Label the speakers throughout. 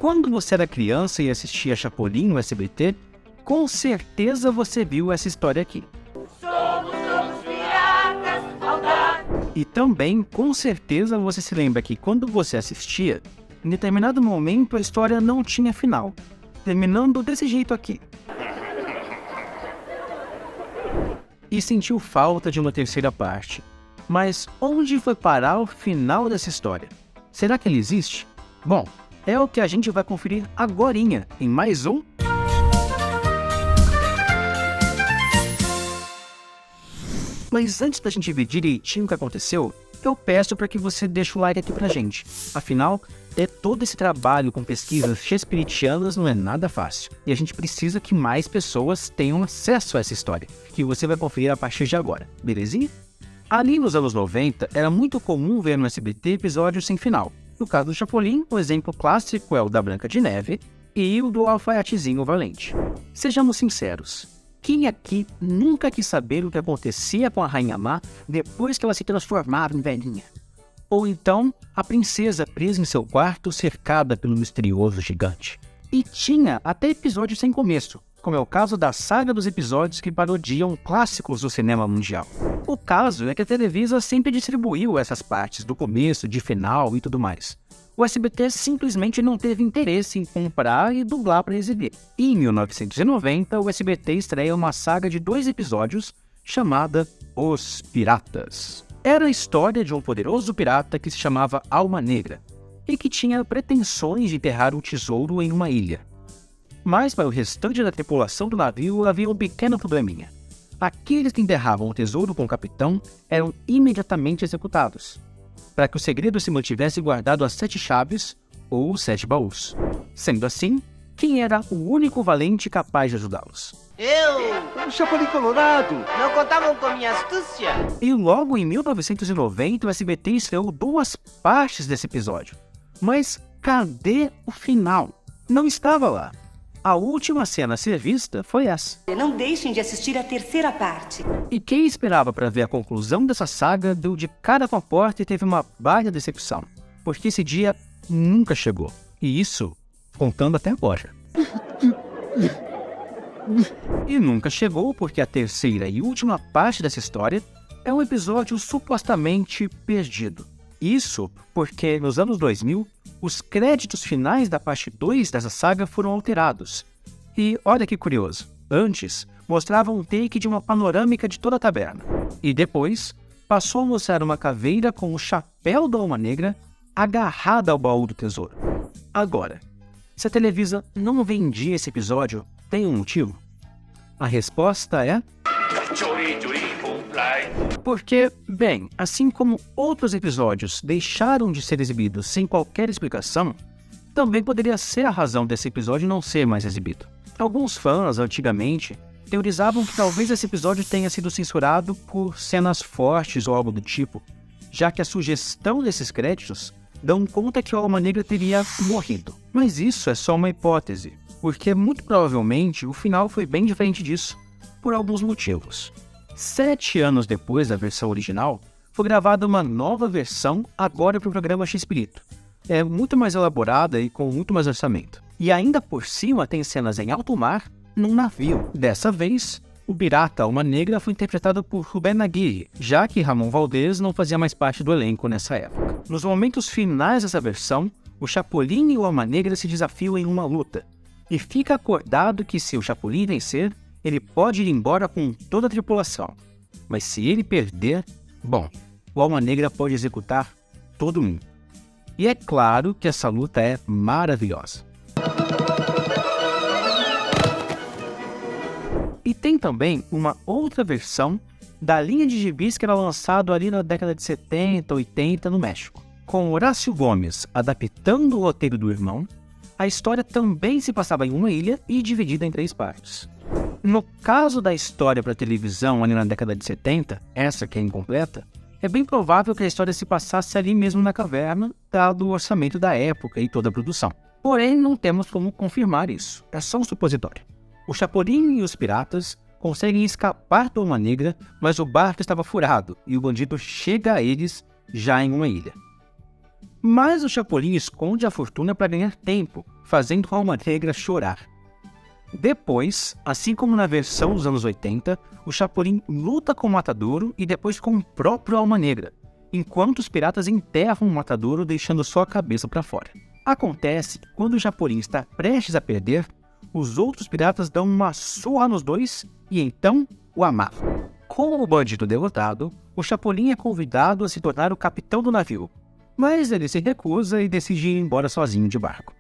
Speaker 1: Quando você era criança e assistia Chapolin no SBT, com certeza você viu essa história aqui.
Speaker 2: Somos todos piratas, maldade.
Speaker 1: E também, com certeza, você se lembra que quando você assistia, em determinado momento a história não tinha final, terminando desse jeito aqui. E sentiu falta de uma terceira parte. Mas onde foi parar o final dessa história? Será que ele existe? Bom, é o que a gente vai conferir agorinha em mais um... Mas antes da gente ver direitinho o que aconteceu, eu peço para que você deixe o like aqui pra gente. Afinal, ter todo esse trabalho com pesquisas shakespearianas não é nada fácil. E a gente precisa que mais pessoas tenham acesso a essa história, que você vai conferir a partir de agora, belezinha? Ali nos anos 90, era muito comum ver no SBT episódios sem final. No caso do Chapolin, o exemplo clássico é o da Branca de Neve e o do Alfaiatezinho Valente. Sejamos sinceros. Quem aqui nunca quis saber o que acontecia com a Rainha Má depois que ela se transformava em velhinha? Ou então, a princesa presa em seu quarto cercada pelo misterioso gigante? E tinha até episódios sem começo, como é o caso da saga dos episódios que parodiam clássicos do cinema mundial. O caso é que a Televisa sempre distribuiu essas partes do começo, de final e tudo mais. O SBT simplesmente não teve interesse em comprar e dublar para exibir. E em 1990, o SBT estreia uma saga de 2 episódios chamada Os Piratas. Era a história de um poderoso pirata que se chamava Alma Negra e que tinha pretensões de enterrar um tesouro em uma ilha. Mas para o restante da tripulação do navio havia um pequeno probleminha. Aqueles que enterravam o tesouro com o capitão eram imediatamente executados, para que o segredo se mantivesse guardado às 7 chaves ou 7 baús. Sendo assim, quem era o único valente capaz de ajudá-los?
Speaker 3: Eu, o Chapolin Colorado, não contavam com minha astúcia.
Speaker 1: E logo em 1990 o SBT estreou 2 partes desse episódio. Mas cadê o final? Não estava lá. A última cena a ser vista foi essa.
Speaker 4: Não deixem de assistir a terceira parte.
Speaker 1: E quem esperava para ver a conclusão dessa saga deu de cara com a porta e teve uma baita decepção. Porque esse dia nunca chegou. E isso contando até agora. E nunca chegou porque a terceira e última parte dessa história é um episódio supostamente perdido. Isso porque nos anos 2000, os créditos finais da parte 2 dessa saga foram alterados. E olha que curioso, antes mostrava um take de uma panorâmica de toda a taberna. E depois passou a mostrar uma caveira com o chapéu da Alma Negra agarrada ao baú do tesouro. Agora, se a Televisa não vendia esse episódio, tem um motivo? A resposta é... Porque, bem, assim como outros episódios deixaram de ser exibidos sem qualquer explicação, também poderia ser a razão desse episódio não ser mais exibido. Alguns fãs, antigamente, teorizavam que talvez esse episódio tenha sido censurado por cenas fortes ou algo do tipo, já que a sugestão desses créditos dão conta que a Alma Negra teria morrido. Mas isso é só uma hipótese, porque muito provavelmente o final foi bem diferente disso, por alguns motivos. 7 anos depois da versão original, foi gravada uma nova versão agora para o programa X-Pirito. É muito mais elaborada e com muito mais orçamento. E ainda por cima tem cenas em alto mar, num navio. Dessa vez, o pirata Alma Negra foi interpretado por Rubén Aguirre, já que Ramon Valdez não fazia mais parte do elenco nessa época. Nos momentos finais dessa versão, o Chapolin e o Alma Negra se desafiam em uma luta. E fica acordado que se o Chapolin vencer, ele pode ir embora com toda a tripulação. Mas se ele perder, bom, o Alma Negra pode executar todo mundo. E é claro que essa luta é maravilhosa. E tem também uma outra versão da linha de gibis que era lançado ali na década de 70, 80 no México. Com Horácio Gomes adaptando o roteiro do irmão, a história também se passava em uma ilha e dividida em 3 partes. No caso da história para televisão ali na década de 70, essa que é incompleta, é bem provável que a história se passasse ali mesmo na caverna, dado o orçamento da época e toda a produção. Porém, não temos como confirmar isso, é só um supositório. O Chapolin e os piratas conseguem escapar da Alma Negra, mas o barco estava furado e o bandido chega a eles já em uma ilha. Mas o Chapolin esconde a fortuna para ganhar tempo, fazendo a Alma Negra chorar. Depois, assim como na versão dos anos 80, o Chapolin luta com o Matadouro e depois com o próprio Alma Negra, enquanto os piratas enterram o Matadouro deixando só a cabeça para fora. Acontece que quando o Chapolin está prestes a perder, os outros piratas dão uma surra nos dois e então o amarram. Com o bandido derrotado, o Chapolin é convidado a se tornar o capitão do navio, mas ele se recusa e decide ir embora sozinho de barco.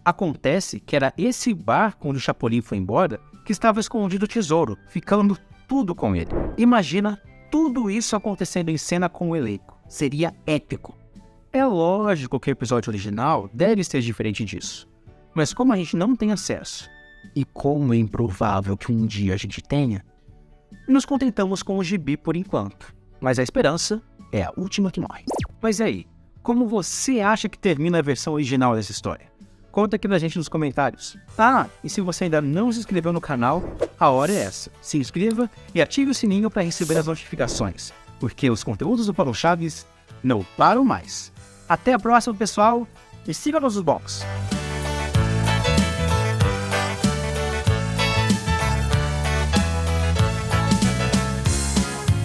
Speaker 1: Acontece que era esse barco onde o Chapolin foi embora que estava escondido o tesouro, ficando tudo com ele. Imagina tudo isso acontecendo em cena com o elenco. Seria épico. É lógico que o episódio original deve ser diferente disso, mas como a gente não tem acesso, e como é improvável que um dia a gente tenha, nos contentamos com o gibi por enquanto, mas a esperança é a última que morre. Mas e aí, como você acha que termina a versão original dessa história? Conta aqui pra gente nos comentários. E se você ainda não se inscreveu no canal, a hora é essa. Se inscreva e ative o sininho para receber as notificações, porque os conteúdos do Paulo Chaves não param mais. Até a próxima, pessoal, e siga nossos blogs.